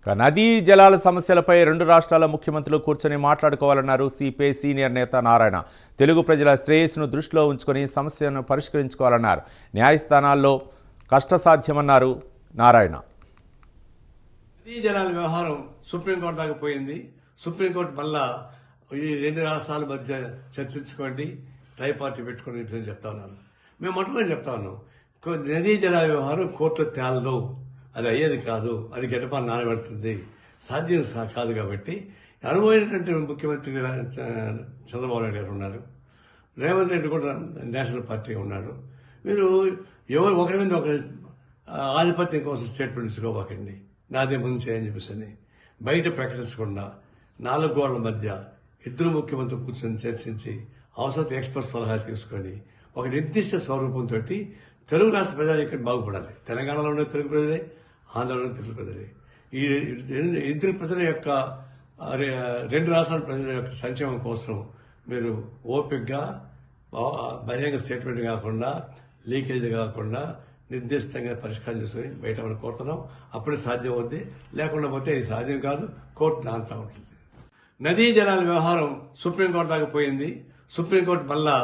నదీ జలాల సమస్యలపై రెండు రాష్ట్రాల ముఖ్యమంత్రులు కూర్చొని మాట్లాడుకోవాలన్నారు సిపిఐ సీనియర్ నేత నారాయణ. తెలుగు ప్రజల శ్రేయస్సును దృష్టిలో ఉంచుకొని సమస్యను పరిష్కరించుకోవాలన్నారు. న్యాయస్థానాల్లో కష్టసాధ్యమన్నారు నారాయణ. నదీ జలాల వ్యవహారం సుప్రీంకోర్టు దాకా పోయింది. సుప్రీంకోర్టు మళ్ళా ఈ రెండు రాష్ట్రాల మధ్య చర్చించుకోండి, ట్రై పార్టీ పెట్టుకుని చెప్తా ఉన్నారు. మేము మొట్టమొదటి చెప్తా ఉన్నాం, నదీ జలాల వ్యవహారం కోర్టులో తేలదు, అది అయ్యేది కాదు, అది గడ్డపాలు నానబెడుతుంది, సాధ్యం కాదు. కాబట్టి అనుభవమైనటువంటి ముఖ్యమంత్రి చంద్రబాబు నాయుడు గారు ఉన్నారు, రేవంత్ రెడ్డి కూడా నేషనల్ పార్టీ ఉన్నాడు. మీరు ఎవరు ఒకరి మీద ఒకరి ఆధిపత్యం కోసం స్టేట్మెంట్ ఇచ్చుకోబాకండి, నాదే ముందు చేయని చెప్పేసి బయట ప్రకటించకుండా 4 గోడల మధ్య ఇద్దరు ముఖ్యమంత్రులు కూర్చొని చర్చించి అవసరం ఎక్స్పర్ట్ సలహా తీసుకొని ఒక నిర్దిష్ట స్వరూపంతో తెలుగు రాష్ట్ర ప్రజలు ఇక్కడ బాగుపడాలి. తెలంగాణలో ఉన్న తెలుగు ప్రజలే, ఆంధ్రలో ఉన్న తెలుగు ప్రజలే. ఈ ఇద్దరు ప్రజల యొక్క రెండు రాష్ట్రాల ప్రజల యొక్క సంక్షేమం కోసం మీరు ఓపికగా బహిరంగ స్టేట్మెంట్ కాకుండా, లీకేజ్ కాకుండా నిర్దిష్టంగా పరిష్కారం చేసుకుని బయట మనం కోరుతున్నాం. అప్పుడే సాధ్యం అవుద్ది, లేకుండా పోతే ఇది సాధ్యం కాదు, కోర్టు నాంతా ఉంటుంది. నదీ జలాల వ్యవహారం సుప్రీంకోర్టు దాకా పోయింది. సుప్రీంకోర్టు మళ్ళా